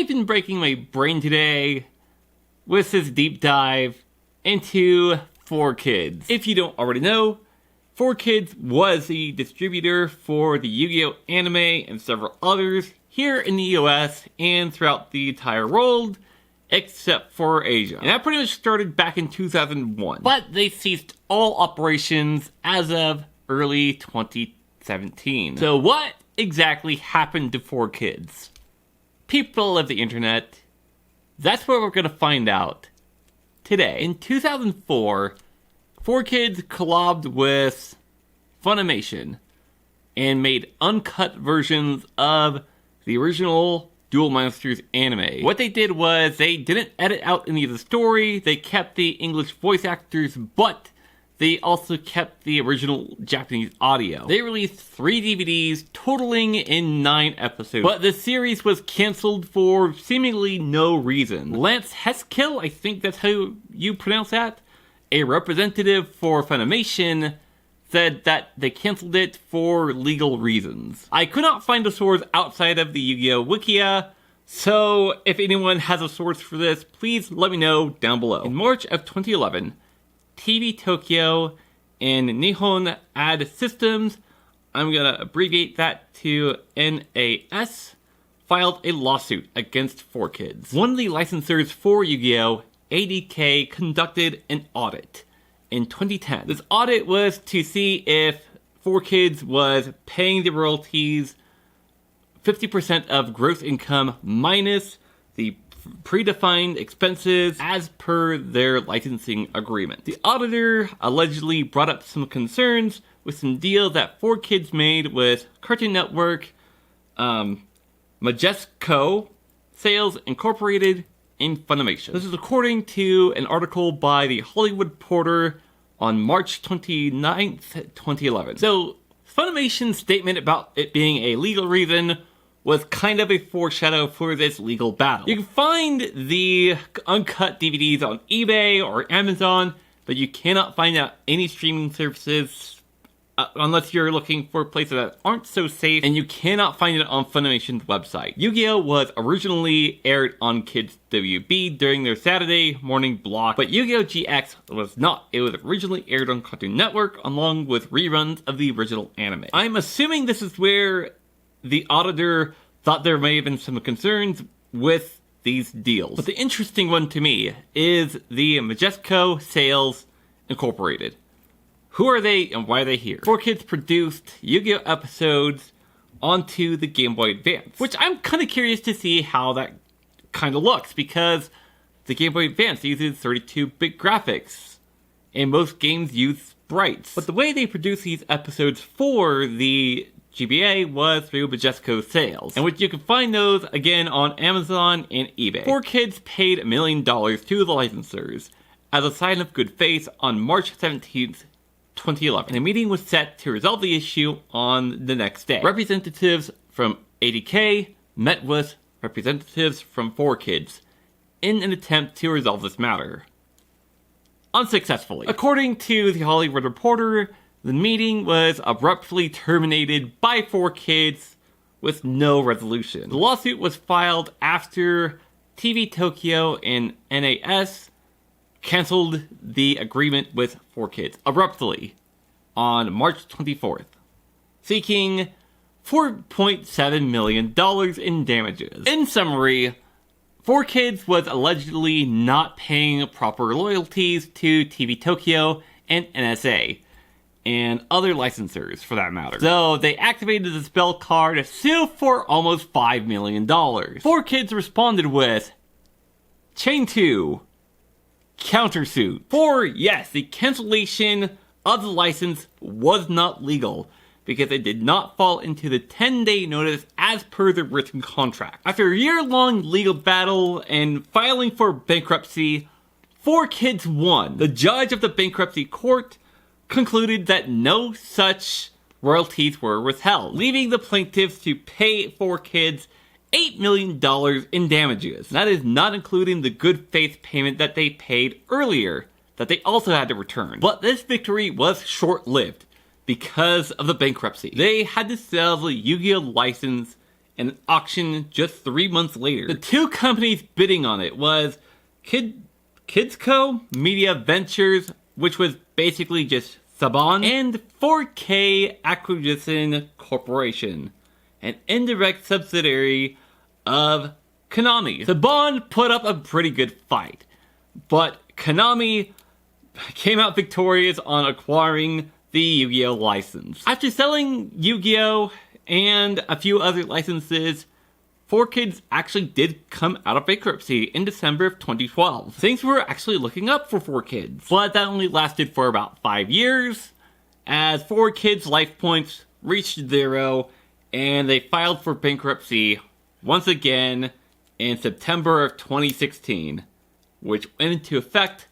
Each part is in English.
I've been breaking my brain today with this deep dive into 4Kids. If you don't already know, 4Kids was the distributor for the Yu-Gi-Oh! Anime and several others here in the US and throughout the entire world, except for Asia. And that pretty much started back in 2001. But they ceased all operations as of early 2017. So what exactly happened to 4Kids? People of the internet, that's what we're gonna find out today. In 2004, 4Kids collabed with Funimation and made uncut versions of the original Duel Monsters anime. What they did was they didn't edit out any of the story, they kept the English voice actors, but they also kept the original Japanese audio. They released 3 DVDs, totaling in 9 episodes, but the series was cancelled for seemingly no reason. Lance Heskill, I think that's how you pronounce that, a representative for Funimation, said that they cancelled it for legal reasons. I could not find a source outside of the Yu-Gi-Oh! Wikia, so if anyone has a source for this, please let me know down below. In March of 2011, TV Tokyo and Nihon Ad Systems, I'm gonna abbreviate that to NAS, filed a lawsuit against 4Kids. One of the licensors for Yu-Gi-Oh!, ADK, conducted an audit in 2010. This audit was to see if 4Kids was paying the royalties 50% of gross income minus the predefined expenses as per their licensing agreement. The auditor allegedly brought up some concerns with some deals that 4Kids made with Cartoon Network, Misc Sales Incorporated, in Funimation. This is according to an article by the Hollywood Reporter on March 29th, 2011. So, Funimation's statement about it being a legal reason was kind of a foreshadow for this legal battle. You can find the uncut DVDs on eBay or Amazon, but you cannot find out any streaming services unless you're looking for places that aren't so safe, and you cannot find it on Funimation's website. Yu-Gi-Oh! Was originally aired on Kids WB during their Saturday morning block, but Yu-Gi-Oh! GX was not. It was originally aired on Cartoon Network along with reruns of the original anime. I'm assuming this is where the auditor thought there may have been some concerns with these deals. But the interesting one to me is the Misc Sales Incorporated. Who are they and why are they here? 4Kids produced Yu-Gi-Oh! Episodes onto the Game Boy Advance, which I'm kind of curious to see how that kind of looks, because the Game Boy Advance uses 32-bit graphics, and most games use sprites. But the way they produced these episodes for the GBA was through Misc Sales, in which you can find those again on Amazon and eBay. 4Kids paid $1 million to the licensors as a sign of good faith on March 17th, 2011, and a meeting was set to resolve the issue on the next day. Representatives from ADK met with representatives from 4Kids in an attempt to resolve this matter. Unsuccessfully. According to the Hollywood Reporter, the meeting was abruptly terminated by 4Kids with no resolution. The lawsuit was filed after TV Tokyo and NAS canceled the agreement with 4Kids abruptly on March 24th, seeking $4.7 million in damages. In summary, 4Kids was allegedly not paying proper royalties to TV Tokyo and NSA, and other licensors for that matter. So they activated the spell card to sue for almost $5 million. 4Kids responded with Chain 2 countersuit. For, yes, the cancellation of the license was not legal because it did not fall into the 10-day notice as per the written contract. After a year-long legal battle and filing for bankruptcy, 4Kids won. The judge of the bankruptcy court concluded that no such royalties were withheld, leaving the plaintiffs to pay 4Kids $8 million in damages. That is not including the good faith payment that they paid earlier, that they also had to return. But this victory was short-lived because of the bankruptcy. They had to sell the Yu-Gi-Oh! License and an auction just 3 months later. The two companies bidding on it was Kidsco Media Ventures, which was basically just Saban, and 4K Acquisition Corporation, an indirect subsidiary of Konami. Saban put up a pretty good fight, but Konami came out victorious on acquiring the Yu-Gi-Oh! License. After selling Yu-Gi-Oh! And a few other licenses, 4Kids actually did come out of bankruptcy in December of 2012. Things were actually looking up for 4Kids, but that only lasted for about 5 years, as 4Kids' life points reached 0, and they filed for bankruptcy once again in September of 2016, which went into effect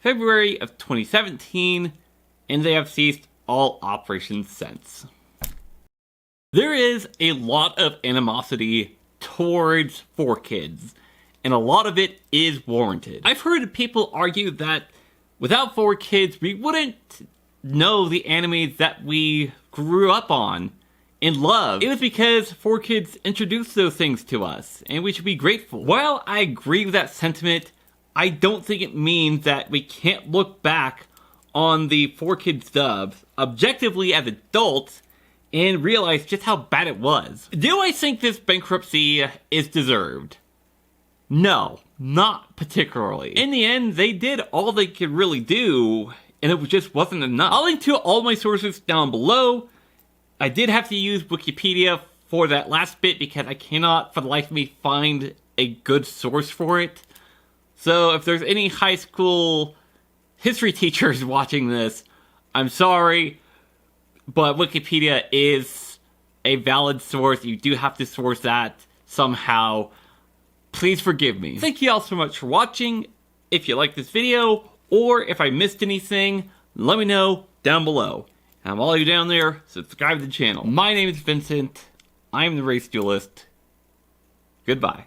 February of 2017, and they have ceased all operations since. There is a lot of animosity towards 4Kids, and a lot of it is warranted. I've heard people argue that without 4Kids, we wouldn't know the animes that we grew up on and loved. It was because 4Kids introduced those things to us, and we should be grateful. While I agree with that sentiment, I don't think it means that we can't look back on the 4Kids dubs objectively as adults and realize just how bad it was. Do I think this bankruptcy is deserved? No, not particularly. In the end, they did all they could really do, and it just wasn't enough. I'll link to all my sources down below. I did have to use Wikipedia for that last bit because I cannot for the life of me find a good source for it. So if there's any high school history teachers watching this, I'm sorry, but Wikipedia is a valid source. You do have to source that somehow. Please forgive me. Thank you all so much for watching. If you like this video, or if I missed anything, let me know down below. And while you're down there, subscribe to the channel. My name is Vincent. I'm the Race Duelist. Goodbye.